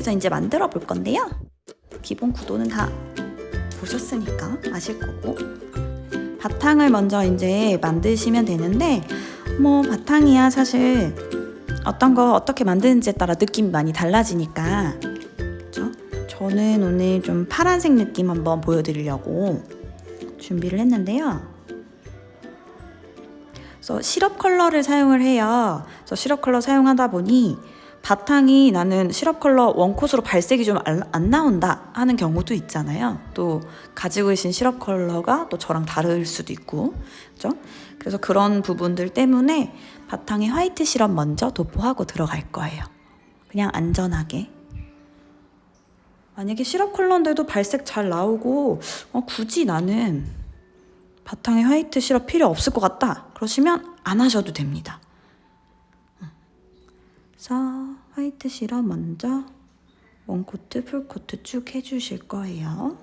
그래서 이제 만들어 볼 건데요. 기본 구도는 다 보셨으니까 아실 거고, 바탕을 먼저 이제 만드시면 되는데, 뭐 바탕이야 사실 어떤 거 어떻게 만드는지에 따라 느낌이 많이 달라지니까, 그렇죠? 저는 오늘 좀 파란색 느낌 한번 보여드리려고 준비를 했는데요. 그래서 시럽 컬러를 사용을 해요. 그래서 시럽 컬러 사용하다 보니 바탕이 나는 시럽 컬러 원콧으로 발색이 좀 안 나온다 하는 경우도 있잖아요. 또 가지고 계신 시럽 컬러가 또 저랑 다를 수도 있고, 그렇죠? 그래서 그런 부분들 때문에 바탕에 화이트 시럽 먼저 도포하고 들어갈 거예요. 그냥 안전하게. 만약에 시럽 컬러인데도 발색 잘 나오고 굳이 나는 바탕에 화이트 시럽 필요 없을 것 같다 그러시면 안 하셔도 됩니다. 그래서 화이트 시럽 먼저 원코트, 풀코트 쭉 해주실 거예요.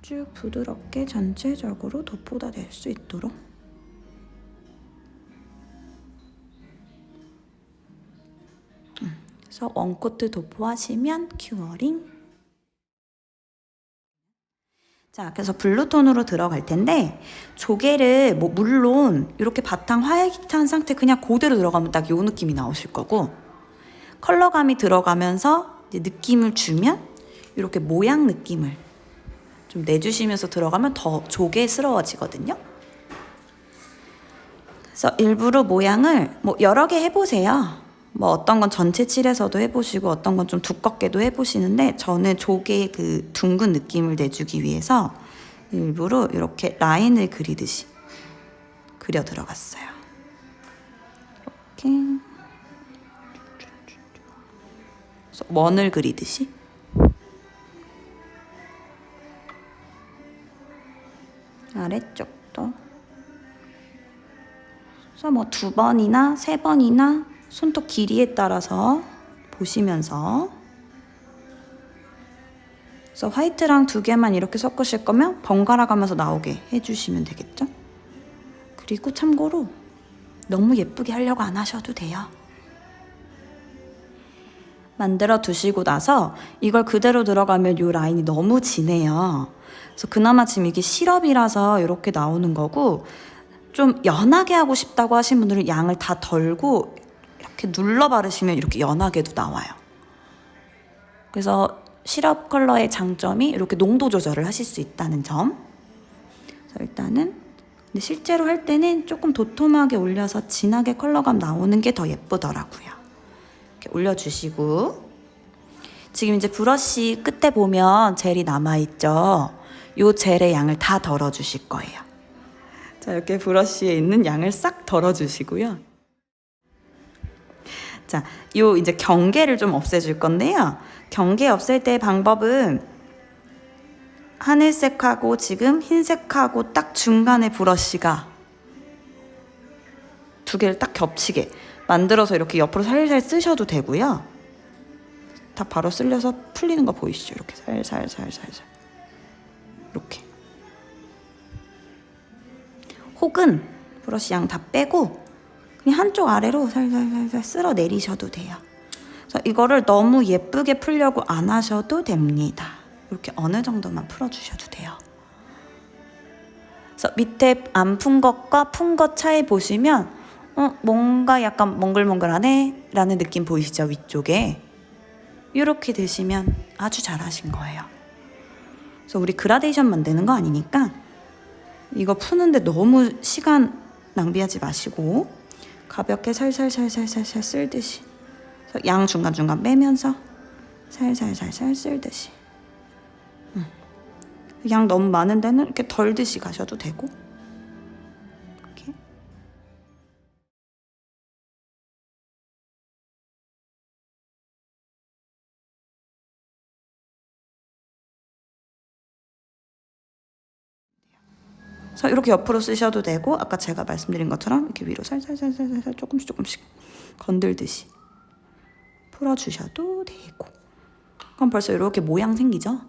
쭉 부드럽게 전체적으로 도포가 될 수 있도록. 그래서 원코트 도포하시면 큐어링. 자, 그래서 블루톤으로 들어갈 텐데, 조개를 뭐 물론 이렇게 바탕 화이트한 상태 그냥 그대로 들어가면 딱 요 느낌이 나오실 거고, 컬러감이 들어가면서 이제 느낌을 주면 이렇게 모양 느낌을 좀 내주시면서 들어가면 더 조개스러워지거든요. 그래서 일부러 모양을 뭐 여러 개 해보세요. 뭐 어떤 건 전체 칠해서도 해보시고 어떤 건 좀 두껍게도 해보시는데, 저는 조개 그 둥근 느낌을 내주기 위해서 일부러 이렇게 라인을 그리듯이 그려 들어갔어요. 이렇게 원을 그리듯이. 아래쪽도. 그래서 뭐 2번이나 3번이나 손톱 길이에 따라서 보시면서. 그래서 화이트랑 2개만 이렇게 섞으실 거면 번갈아 가면서 나오게 해주시면 되겠죠? 그리고 참고로 너무 예쁘게 하려고 안 하셔도 돼요. 만들어 두시고 나서 이걸 그대로 들어가면 이 라인이 너무 진해요. 그래서 그나마 지금 이게 시럽이라서 이렇게 나오는 거고, 좀 연하게 하고 싶다고 하신 분들은 양을 다 덜고 이렇게 눌러 바르시면 이렇게 연하게도 나와요. 그래서 시럽 컬러의 장점이 이렇게 농도 조절을 하실 수 있다는 점. 그래서 일단은 근데 실제로 할 때는 조금 도톰하게 올려서 진하게 컬러감 나오는 게 더 예쁘더라고요. 이렇게 올려주시고, 지금 이제 브러쉬 끝에 보면 젤이 남아있죠. 이 젤의 양을 다 덜어주실 거예요. 자, 이렇게 브러쉬에 있는 양을 싹 덜어주시고요. 자, 요 이제 경계를 좀 없애줄 건데요. 경계 없앨 때 방법은 하늘색하고 지금 흰색하고 딱 중간에 브러쉬가 2개를 딱 겹치게 만들어서 이렇게 옆으로 살살 쓰셔도 되고요. 다 바로 쓸려서 풀리는 거 보이시죠? 이렇게 살살 이렇게. 혹은 브러쉬 양 다 빼고 그냥 한쪽 아래로 살살 쓸어 내리셔도 돼요. 그래서 이거를 너무 예쁘게 풀려고 안 하셔도 됩니다. 이렇게 어느 정도만 풀어주셔도 돼요. 그래서 밑에 안 푼 것과 푼 것 차이 보시면 뭔가 약간 몽글몽글하네 라는 느낌 보이시죠? 위쪽에. 이렇게 되시면 아주 잘하신 거예요. 그래서 우리 그라데이션 만드는 거 아니니까 이거 푸는데 너무 시간 낭비하지 마시고 가볍게 살살 쓸듯이, 양 중간중간 빼면서 살살 쓸듯이. 양 너무 많은 데는 이렇게 덜듯이 가셔도 되고. 이렇게. 그래서 이렇게 옆으로 쓰셔도 되고, 아까 제가 말씀드린 것처럼 이렇게 위로 살살 조금씩 건들듯이 풀어주셔도 되고. 그럼 벌써 이렇게 모양 생기죠?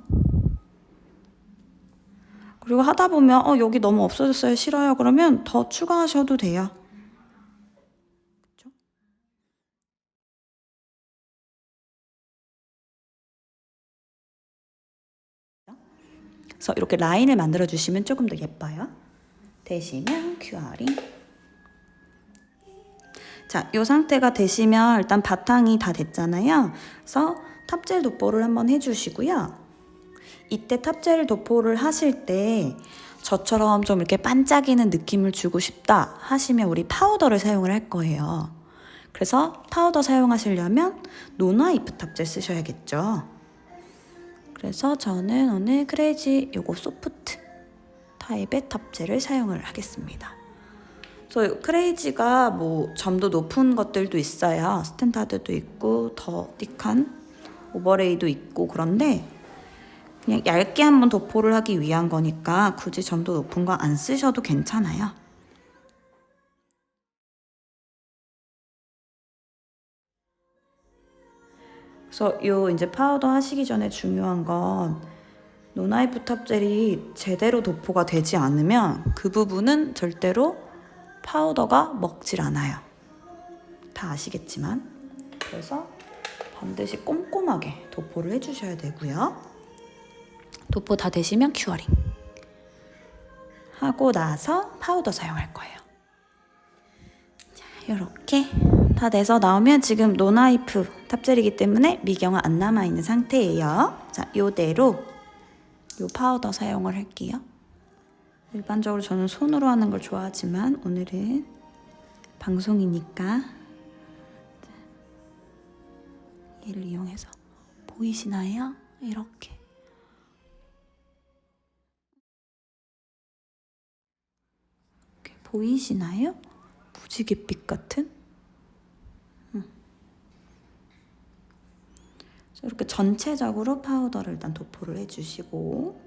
그리고 하다 보면 여기 너무 없어졌어요, 싫어요, 그러면 더 추가하셔도 돼요. 그래서 이렇게 라인을 만들어 주시면 조금 더 예뻐요. 되시면 큐어링. 자, 이 상태가 되시면 일단 바탕이 다 됐잖아요. 그래서 탑젤 도포를 한번 해주시고요. 이때 탑젤 도포를 하실 때 저처럼 좀 이렇게 반짝이는 느낌을 주고 싶다 하시면 우리 파우더를 사용을 할 거예요. 그래서 파우더 사용하시려면 노나이프 탑젤 쓰셔야겠죠. 그래서 저는 오늘 크레이지 요거 소프트 타입의 탑젤을 사용을 하겠습니다. 그래서 크레이지가 뭐 점도 높은 것들도 있어요. 스탠다드도 있고 더 띡한 오버레이도 있고 그런데 그냥 얇게 한번 도포를 하기 위한 거니까 굳이 점도 높은 거 안 쓰셔도 괜찮아요. 그래서 요 이제 파우더 하시기 전에 중요한 건 노나이프 탑젤이 제대로 도포가 되지 않으면 그 부분은 절대로 파우더가 먹질 않아요. 다 아시겠지만. 그래서 반드시 꼼꼼하게 도포를 해주셔야 되고요. 도포 다 되시면 큐어링 하고 나서 파우더 사용할 거예요. 자, 이렇게 다 돼서 나오면 지금 노나이프 탑젤이기 때문에 미경은 안 남아있는 상태예요. 자, 요대로 요 파우더 사용을 할게요. 일반적으로 저는 손으로 하는 걸 좋아하지만 오늘은 방송이니까 얘를 이용해서 보이시나요? 이렇게 보이시나요? 무지갯빛 같은? 이렇게 전체적으로 파우더를 일단 도포를 해주시고,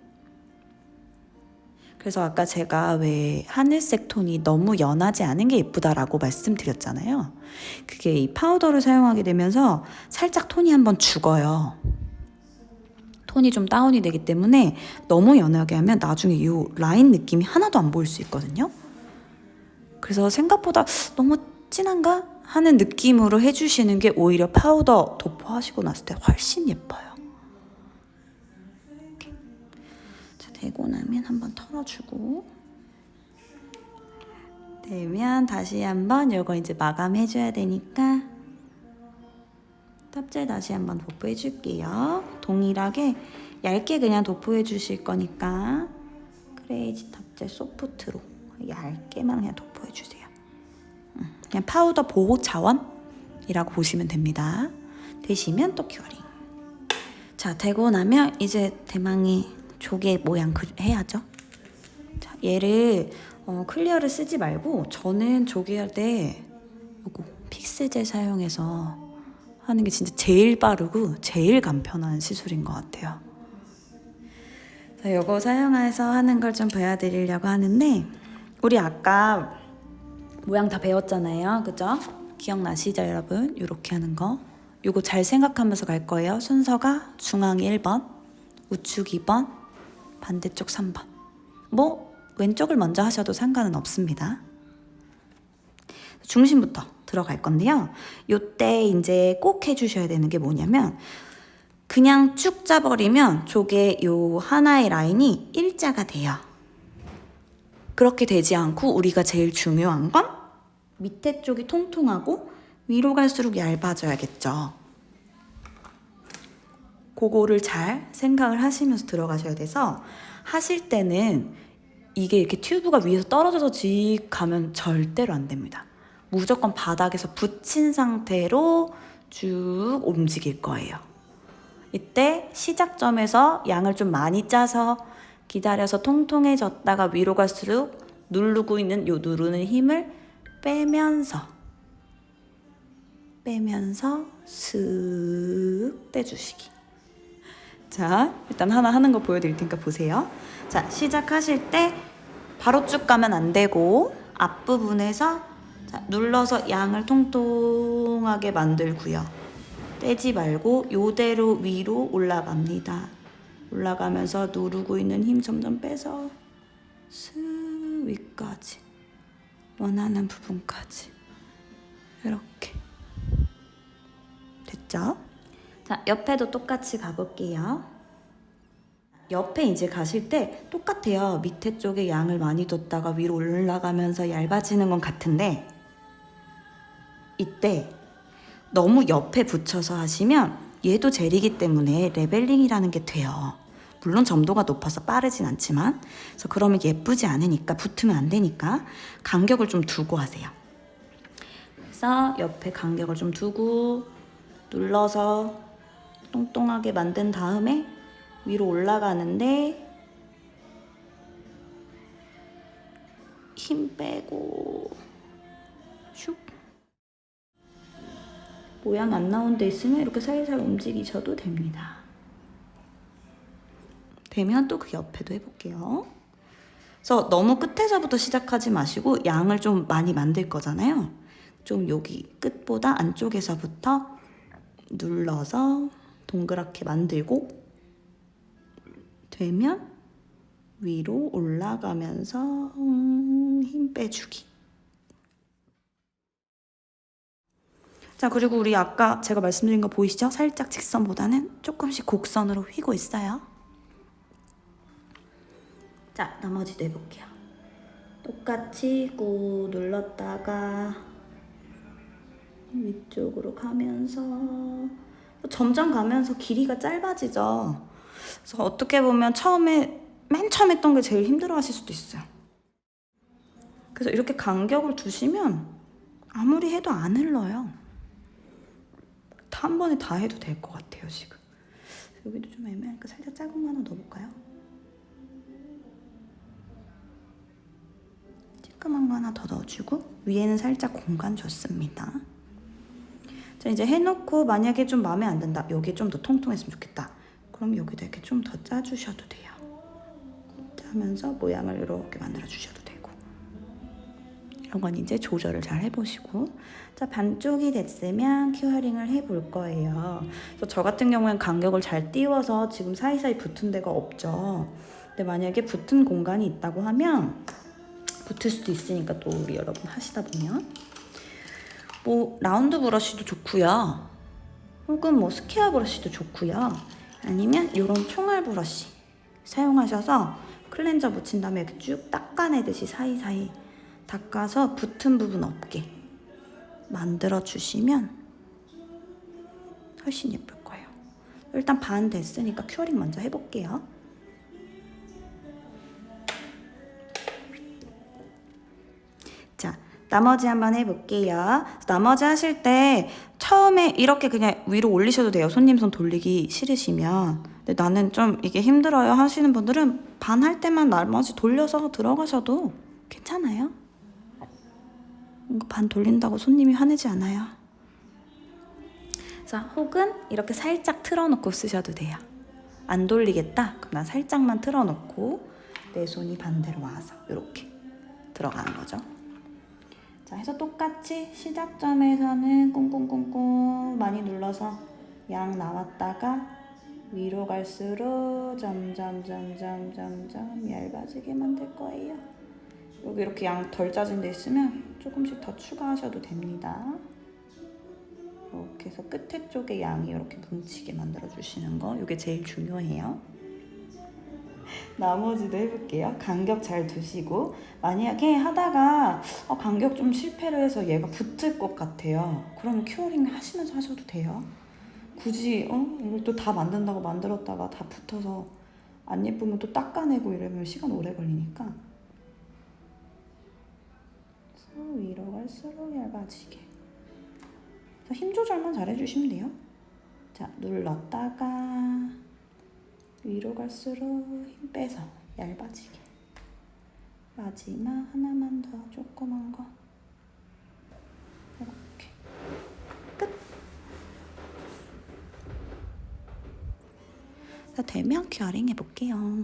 그래서 아까 제가 왜 하늘색 톤이 너무 연하지 않은 게 예쁘다라고 말씀드렸잖아요. 그게 이 파우더를 사용하게 되면서 살짝 톤이 한번 죽어요. 톤이 좀 다운이 되기 때문에 너무 연하게 하면 나중에 이 라인 느낌이 하나도 안 보일 수 있거든요. 그래서 생각보다 너무 진한가 하는 느낌으로 해주시는 게 오히려 파우더 도포하시고 났을 때 훨씬 예뻐요. 이렇게. 자, 되고 나면 한번 털어주고, 되면 다시 한번 요거 이제 마감해줘야 되니까 탑젤 다시 한번 도포해 줄게요. 동일하게 얇게 그냥 도포해 주실 거니까 크레이지 탑젤 소프트로 얇게만 그냥 도포해 주세요. 그냥 파우더 보호 차원이라고 보시면 됩니다. 되시면 또 큐어링. 자, 되고 나면 이제 대망의 조개 모양 해야죠. 자, 얘를 클리어를 쓰지 말고 저는 조개 할 때 요거 픽스젤 사용해서 하는 게 진짜 제일 빠르고 제일 간편한 시술인 것 같아요. 자, 요거 사용해서 하는 걸 좀 보여드리려고 하는데 우리 아까 모양 다 배웠잖아요. 그죠? 기억나시죠, 여러분? 이렇게 하는 거. 요거 잘 생각하면서 갈 거예요. 순서가 중앙 1번, 우측 2번, 반대쪽 3번. 뭐 왼쪽을 먼저 하셔도 상관은 없습니다. 중심부터 들어갈 건데요. 요때 이제 꼭 해주셔야 되는 게 뭐냐면 그냥 쭉 짜버리면 조개 요 하나의 라인이 일자가 돼요. 그렇게 되지 않고 우리가 제일 중요한 건 밑에 쪽이 통통하고 위로 갈수록 얇아져야겠죠. 그거를 잘 생각을 하시면서 들어가셔야 돼서 하실 때는 이게 이렇게 튜브가 위에서 떨어져서 직 가면 절대로 안 됩니다. 무조건 바닥에서 붙인 상태로 쭉 움직일 거예요. 이때 시작점에서 양을 좀 많이 짜서 기다려서 통통해졌다가 위로 갈수록 누르고 있는 요 누르는 힘을 빼면서 슥 떼주시기. 자, 일단 하나 하는 거 보여드릴 테니까 보세요. 자, 시작하실 때 바로 쭉 가면 안 되고 앞부분에서 자, 눌러서 양을 통통하게 만들고요. 떼지 말고 요대로 위로 올라갑니다. 올라가면서 누르고 있는 힘 점점 빼서 슥 위까지 원하는 부분까지 이렇게 됐죠? 자, 옆에도 똑같이 가볼게요. 옆에 이제 가실 때 똑같아요. 밑에 쪽에 양을 많이 뒀다가 위로 올라가면서 얇아지는 건 같은데 이때 너무 옆에 붙여서 하시면 얘도 젤이기 때문에 레벨링이라는 게 돼요. 물론 점도가 높아서 빠르진 않지만 그래서 그러면 예쁘지 않으니까 붙으면 안 되니까 간격을 좀 두고 하세요. 그래서 옆에 간격을 좀 두고 눌러서 똥똥하게 만든 다음에 위로 올라가는데 힘 빼고 슉 모양 안 나온 데 있으면 이렇게 살살 움직이셔도 됩니다. 되면 또 그 옆에도 해볼게요. 그래서 너무 끝에서부터 시작하지 마시고 양을 좀 많이 만들 거잖아요. 좀 여기 끝보다 안쪽에서부터 눌러서 동그랗게 만들고 되면 위로 올라가면서 힘 빼주기. 자, 그리고 우리 아까 제가 말씀드린 거 보이시죠? 살짝 직선보다는 조금씩 곡선으로 휘고 있어요. 자, 나머지도 해볼게요. 똑같이 꾹 눌렀다가 위쪽으로 가면서 점점 가면서 길이가 짧아지죠. 그래서 어떻게 보면 맨 처음 했던 게 제일 힘들어 하실 수도 있어요. 그래서 이렇게 간격을 두시면 아무리 해도 안 흘러요. 한 번에 다 해도 될 것 같아요, 지금. 여기도 좀 애매하니까 살짝 작은 거 하나 넣어볼까요? 쬐끄만 거 하나 더 넣어주고 위에는 살짝 공간 줬습니다. 자, 이제 해놓고 만약에 좀 마음에 안 든다. 여기 좀 더 통통했으면 좋겠다. 그럼 여기다 이렇게 좀 더 짜주셔도 돼요. 짜면서 모양을 이렇게 만들어주셔도 되고. 이런 건 이제 조절을 잘 해보시고. 자, 반쪽이 됐으면 큐어링을 해볼 거예요. 그래서 저 같은 경우엔 간격을 잘 띄워서 지금 사이사이 붙은 데가 없죠. 근데 만약에 붙은 공간이 있다고 하면 붙을 수도 있으니까 또 우리 여러분 하시다 보면 뭐 라운드 브러쉬도 좋고요. 혹은 뭐 스퀘어 브러쉬도 좋고요. 아니면 이런 총알 브러쉬 사용하셔서 클렌저 묻힌 다음에 이렇게 쭉 닦아내듯이 사이사이 닦아서 붙은 부분 없게 만들어 주시면 훨씬 예쁠 거예요. 일단 반 됐으니까 큐어링 먼저 해볼게요. 자, 나머지 한번 해볼게요. 나머지 하실 때 처음에 이렇게 그냥 위로 올리셔도 돼요. 손님 손 돌리기 싫으시면. 근데 나는 좀 이게 힘들어요 하시는 분들은 반 할 때만 나머지 돌려서 들어가셔도 괜찮아요. 반 돌린다고 손님이 화내지 않아요. 자, 혹은 이렇게 살짝 틀어놓고 쓰셔도 돼요. 안 돌리겠다? 그럼 난 살짝만 틀어놓고 내 손이 반대로 와서 이렇게 들어가는 거죠. 자, 해서 똑같이 시작점에서는 꽁꽁꽁꽁 많이 눌러서 양 나왔다가 위로 갈수록 점점 얇아지게 만들 거예요. 여기 이렇게 양 덜 짜진 데 있으면 조금씩 더 추가하셔도 됩니다. 이렇게 해서 끝에 쪽에 양이 이렇게 뭉치게 만들어 주시는 거, 이게 제일 중요해요. 나머지도 해볼게요. 간격 잘 두시고, 만약에 하다가 간격 좀 실패를 해서 얘가 붙을 것 같아요. 그러면 큐어링 하시면서 하셔도 돼요. 굳이 이걸 또 다 만든다고 만들었다가 다 붙어서 안 예쁘면 또 닦아내고 이러면 시간 오래 걸리니까 위로 갈수록 얇아지게. 힘 조절만 잘 해주시면 돼요. 자, 눌렀다가 위로 갈수록 힘 빼서 얇아지게. 마지막 하나만 더 조그만 거. 이렇게 끝. 자, 되면 큐어링 해볼게요.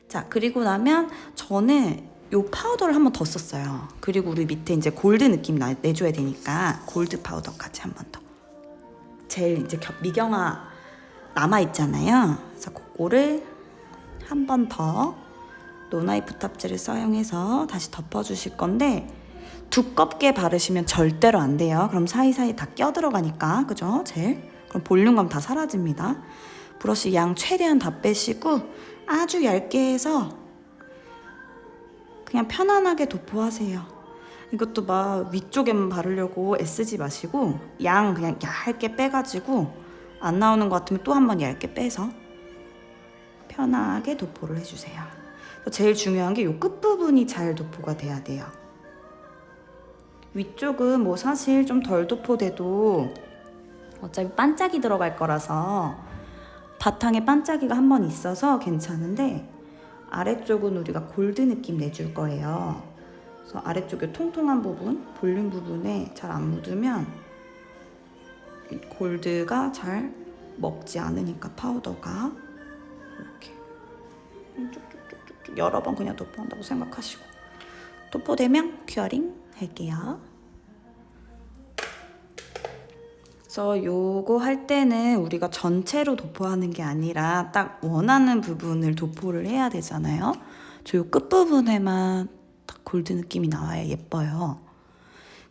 자, 그리고 나면 저는 요 파우더를 한 번 더 썼어요. 그리고 우리 밑에 이제 골드 느낌 내줘야 되니까 골드 파우더까지 한 번 더. 제일 이제 미경화 남아있잖아요. 그래서 그거를 한 번 더 노나이프 탑재를 사용해서 다시 덮어주실 건데 두껍게 바르시면 절대로 안 돼요. 그럼 사이사이 다 껴들어가니까, 그죠? 젤? 그럼 볼륨감 다 사라집니다. 브러쉬 양 최대한 다 빼시고 아주 얇게 해서 그냥 편안하게 도포하세요. 이것도 막 위쪽에만 바르려고 애쓰지 마시고 양 그냥 얇게 빼가지고 안 나오는 것 같으면 또 한 번 얇게 빼서 편하게 도포를 해주세요. 제일 중요한 게 이 끝부분이 잘 도포가 돼야 돼요. 위쪽은 뭐 사실 좀 덜 도포돼도 어차피 반짝이 들어갈 거라서 바탕에 반짝이가 한 번 있어서 괜찮은데 아래쪽은 우리가 골드 느낌 내줄 거예요. 그래서 아래쪽에 통통한 부분, 볼륨 부분에 잘 안 묻으면 골드가 잘 먹지 않으니까 파우더가 이렇게 쭉쭉쭉쭉 여러 번 그냥 도포한다고 생각하시고 도포되면 큐어링 할게요. 그래서 요거 할 때는 우리가 전체로 도포하는 게 아니라 딱 원하는 부분을 도포를 해야 되잖아요. 저 요 끝부분에만 딱 골드 느낌이 나와야 예뻐요.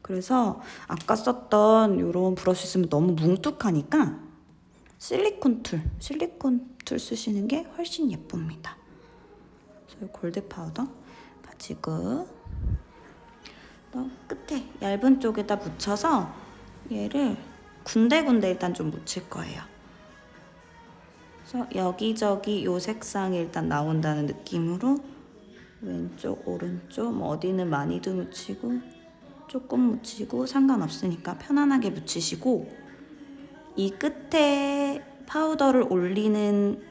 그래서 아까 썼던 요런 브러쉬 쓰면 너무 뭉툭하니까 실리콘 툴 쓰시는 게 훨씬 예쁩니다. 그래서 요 골드 파우더 가지고 또 끝에 얇은 쪽에다 묻혀서 얘를 군데군데 일단 좀 묻힐 거예요. 그래서 여기저기 요 색상이 일단 나온다는 느낌으로 왼쪽, 오른쪽 뭐 어디는 많이도 묻히고 조금 묻히고 상관없으니까 편안하게 묻히시고 이 끝에 파우더를 올리는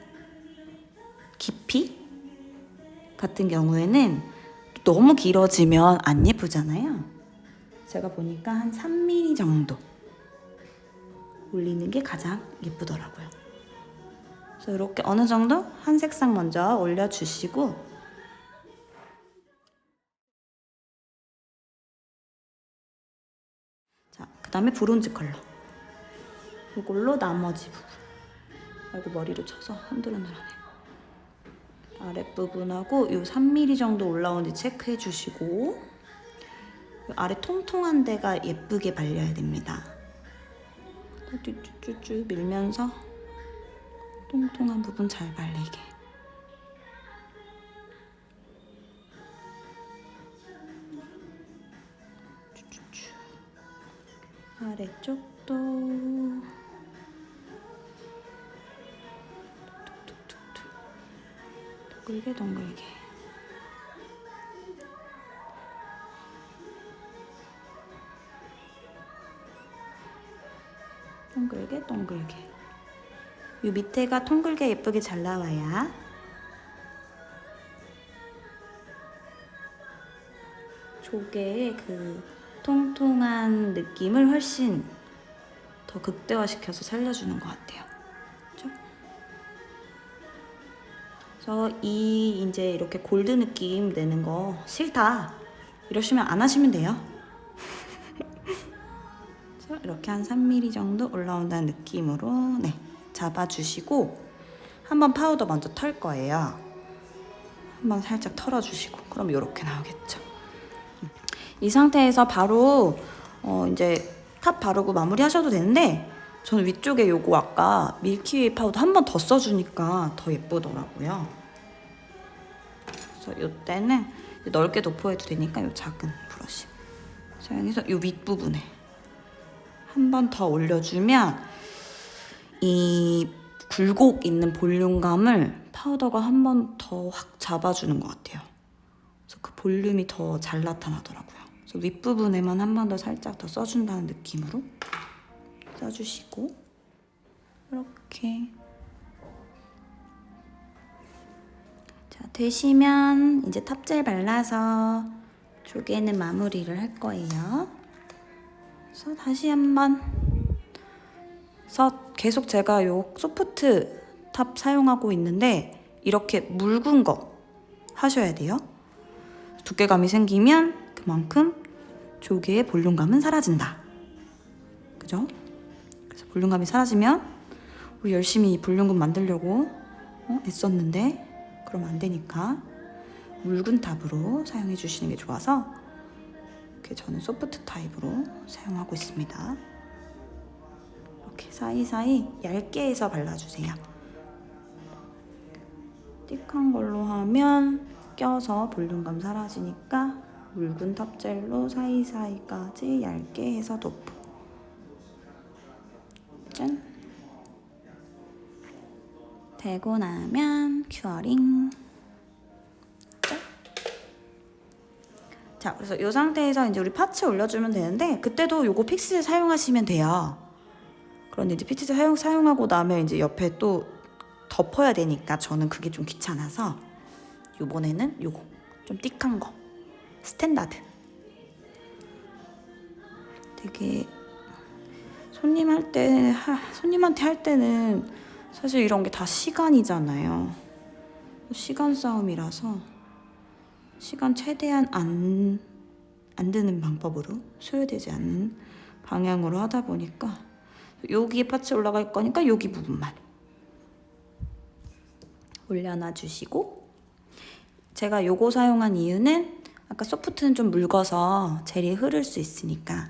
깊이 같은 경우에는 너무 길어지면 안 예쁘잖아요. 제가 보니까 한 3mm 정도 올리는 게 가장 예쁘더라고요. 그래서 이렇게 어느 정도 한 색상 먼저 올려주시고 자, 그 다음에 브론즈 컬러 이걸로 나머지 부분 아이고 머리로 쳐서 흔들흔들하네. 아랫부분하고 요 3mm 정도 올라오는지 체크해 주시고 요 아래 통통한 데가 예쁘게 발려야 됩니다. 쭈쭈쭈쭈 밀면서 통통한 부분 잘 발리게. 쭈쭈쭈. 아래쪽도 툭툭툭툭. 동글게 동글게. 동글게 동글게. 이 밑에가 통글게 예쁘게 잘 나와야 조개의 그 통통한 느낌을 훨씬 더 극대화시켜서 살려주는 것 같아요. 그렇죠? 그래서 이제 이렇게 골드 느낌 내는 거 싫다 이러시면 안 하시면 돼요. 이렇게 한 3mm 정도 올라온다는 느낌으로 네, 잡아주시고 한번 파우더 먼저 털 거예요. 한번 살짝 털어주시고 그럼 이렇게 나오겠죠. 이 상태에서 바로 이제 탑 바르고 마무리 하셔도 되는데 저는 위쪽에 요거 아까 밀키웨이 파우더 한 번 더 써주니까 더 예쁘더라고요. 그래서 이때는 넓게 도포해도 되니까 요 작은 브러쉬 사용해서 요 윗부분에 한 번 더 올려주면 이 굴곡 있는 볼륨감을 파우더가 한 번 더 확 잡아주는 것 같아요. 그래서 그 볼륨이 더 잘 나타나더라고요. 그래서 윗부분에만 한 번 더 살짝 더 써준다는 느낌으로 써주시고 이렇게 자 되시면 이제 탑젤 발라서 조개는 마무리를 할 거예요. 그래서 다시 한번 계속 제가 요 소프트 탑 사용하고 있는데 이렇게 묽은 거 하셔야 돼요. 두께감이 생기면 그만큼 조개의 볼륨감은 사라진다. 그죠? 그래서 볼륨감이 사라지면 우리 열심히 이 볼륨감 만들려고 애썼는데 그러면 안 되니까 묽은 탑으로 사용해 주시는 게 좋아서 이렇게 저는 소프트 타입으로 사용하고 있습니다. 이렇게 사이사이 얇게 해서 발라주세요. 띡한 걸로 하면 껴서 볼륨감 사라지니까 묽은 탑젤로 사이사이까지 얇게 해서 도포. 짠! 되고 나면 큐어링. 짠! 자, 그래서 이 상태에서 이제 우리 파츠 올려주면 되는데 그때도 요거 픽스 사용하시면 돼요. 그런데 이제 픽스 사용하고 나면 이제 옆에 또 덮어야 되니까 저는 그게 좀 귀찮아서 이번에는 요거 좀 띡한 거 스탠다드. 되게 손님한테 할 때는 사실 이런 게 다 시간이잖아요. 시간 싸움이라서 시간 최대한 안 드는 방법으로 소요되지 않는 방향으로 하다 보니까 여기에 파츠 올라갈 거니까 여기 부분만 올려놔 주시고, 제가 요거 사용한 이유는 아까 소프트는 좀 묽어서 젤이 흐를 수 있으니까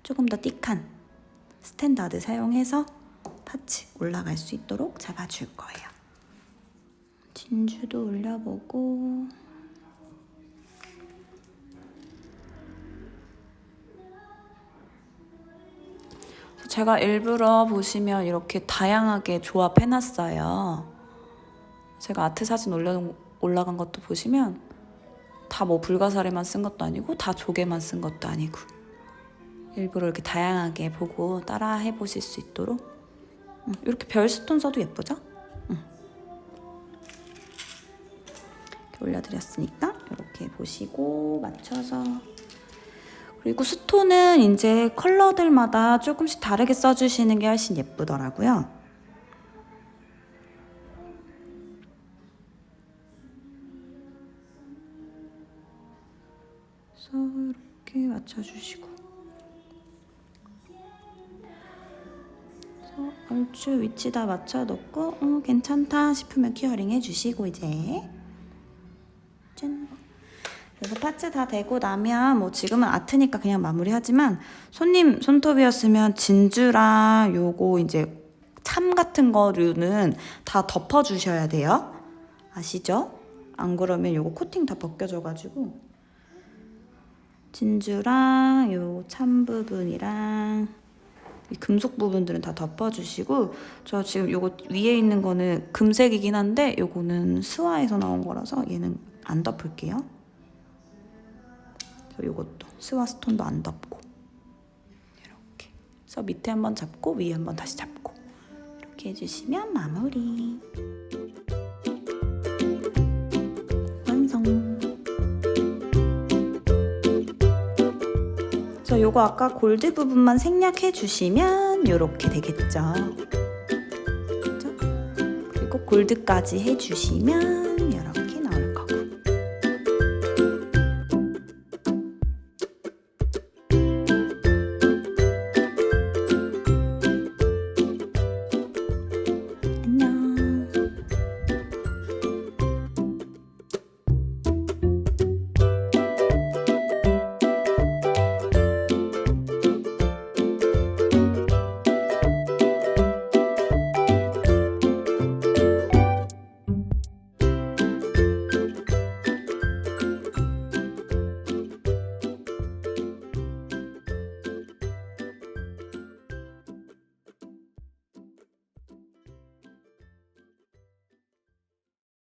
조금 더 띡한 스탠다드 사용해서 파츠 올라갈 수 있도록 잡아줄 거예요. 진주도 올려보고, 제가 일부러 보시면 이렇게 다양하게 조합해놨어요. 제가 아트 사진 올라간 것도 보시면 다 뭐 불가사리만 쓴 것도 아니고 다 조개만 쓴 것도 아니고 일부러 이렇게 다양하게 보고 따라 해보실 수 있도록 이렇게 별 스톤 써도 예쁘죠? 이렇게 올려드렸으니까 이렇게 보시고 맞춰서, 그리고 스톤은 이제 컬러들마다 조금씩 다르게 써주시는 게 훨씬 예쁘더라고요. 그래서 이렇게 맞춰주시고, 그래서 얼추 위치 다 맞춰놓고 괜찮다 싶으면 큐어링 해주시고, 이제 짠. 그래서 파츠 다 되고 나면 뭐 지금은 아트니까 그냥 마무리하지만 손님 손톱이었으면 진주랑 요거 이제 참 같은 거류는 다 덮어주셔야 돼요. 아시죠? 안 그러면 요거 코팅 다 벗겨져가지고 진주랑 요 참 부분이랑 이 금속 부분들은 다 덮어주시고, 저 지금 요거 위에 있는 거는 금색이긴 한데 요거는 스와에서 나온 거라서 얘는 안 덮을게요. 요것도 스와 스톤도 안 덮고 이렇게 그래서 밑에 한번 잡고 위에 한번 다시 잡고 이렇게 해주시면 마무리 완성. 그래서 요거 아까 골드 부분만 생략해 주시면 요렇게 되겠죠. 그리고 골드까지 해주시면